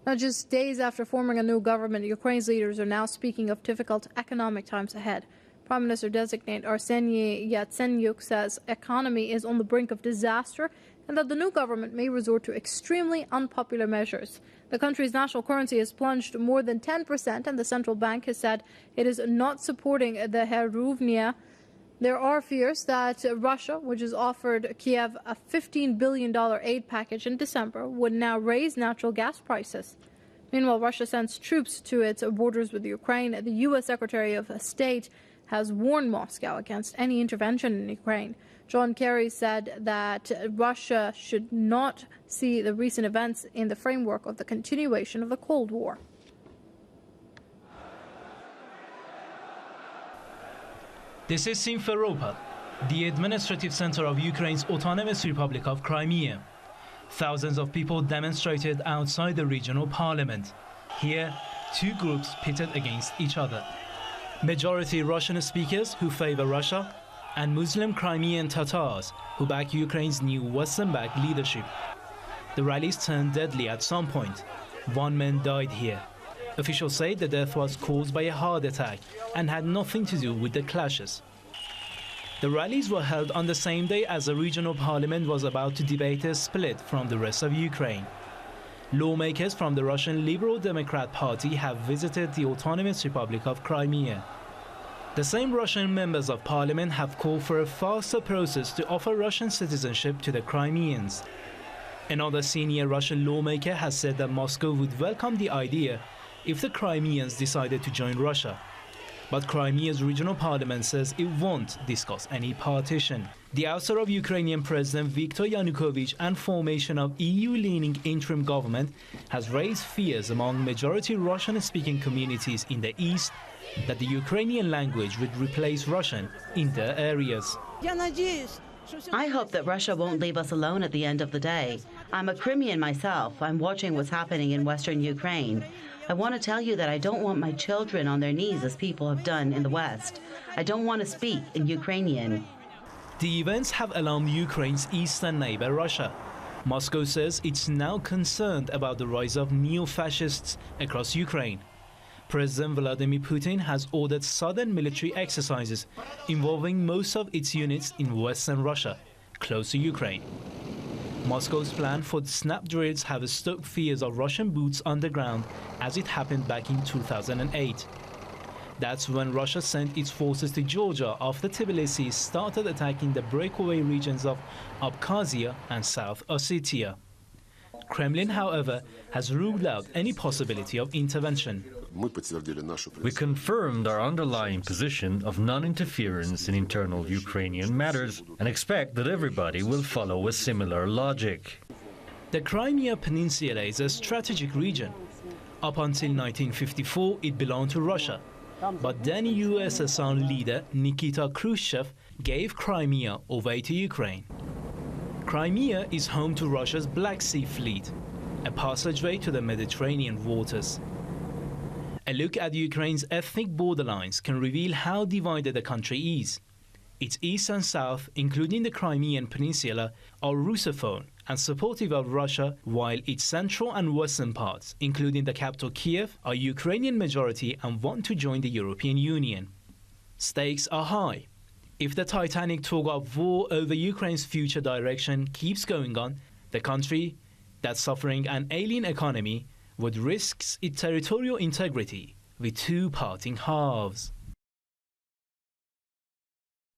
Now, just days after forming a new government, Ukraine's leaders are now speaking of difficult economic times ahead. Prime Minister-designate Arseniy Yatsenyuk says economy is on the brink of disaster and that the new government may resort to extremely unpopular measures. The country's national currency has plunged more than 10%, and the central bank has said it is not supporting the hryvnia. There are fears that Russia, which has offered Kiev a $15 billion aid package in December, would now raise natural gas prices. Meanwhile, Russia sends troops to its borders with Ukraine. The U.S. Secretary of State has warned Moscow against any intervention in Ukraine. John Kerry said that Russia should not see the recent events in the framework of the continuation of the Cold War. This is Simferopol, the administrative center of Ukraine's autonomous Republic of Crimea. Thousands of people demonstrated outside the regional parliament. Here, two groups pitted against each other. Majority Russian speakers who favor Russia and Muslim Crimean Tatars who back Ukraine's new Western-backed leadership. The rallies turned deadly at some point. One man died here. Officials say the death was caused by a heart attack and had nothing to do with the clashes. The rallies were held on the same day as the regional parliament was about to debate a split from the rest of Ukraine. Lawmakers from the Russian Liberal Democrat Party have visited the autonomous Republic of Crimea. The same Russian members of parliament have called for a faster process to offer Russian citizenship to the Crimeans. Another senior Russian lawmaker has said that Moscow would welcome the idea if the Crimeans decided to join Russia. But Crimea's regional parliament says it won't discuss any partition. The ouster of Ukrainian President Viktor Yanukovych and formation of EU-leaning interim government has raised fears among majority Russian-speaking communities in the east that the Ukrainian language would replace Russian in their areas. I hope that Russia won't leave us alone at the end of the day. I'm a Crimean myself. I'm watching what's happening in western Ukraine. I want to tell you that I don't want my children on their knees as people have done in the West. I don't want to speak in Ukrainian. The events have alarmed Ukraine's eastern neighbor, Russia. Moscow says it's now concerned about the rise of neo-fascists across Ukraine. President Vladimir Putin has ordered sudden military exercises involving most of its units in western Russia, close to Ukraine. Moscow's plan for the snap drills have stoked fears of Russian boots on the ground, as it happened back in 2008. That's when Russia sent its forces to Georgia after Tbilisi started attacking the breakaway regions of Abkhazia and South Ossetia. Kremlin, however, has ruled out any possibility of intervention. We confirmed our underlying position of non-interference in internal Ukrainian matters and expect that everybody will follow a similar logic. The Crimea Peninsula is a strategic region. Up until 1954, it belonged to Russia. But then USSR leader Nikita Khrushchev gave Crimea away to Ukraine. Crimea is home to Russia's Black Sea Fleet, a passageway to the Mediterranean waters. A look at Ukraine's ethnic borderlines can reveal how divided the country is. Its east and south, including the Crimean Peninsula, are Russophone and supportive of Russia, while its central and western parts, including the capital Kiev, are Ukrainian majority and want to join the European Union. Stakes are high. If the titanic tug of war over Ukraine's future direction keeps going on, the country, that's suffering an ailing economy, would risk its territorial integrity with two parting halves.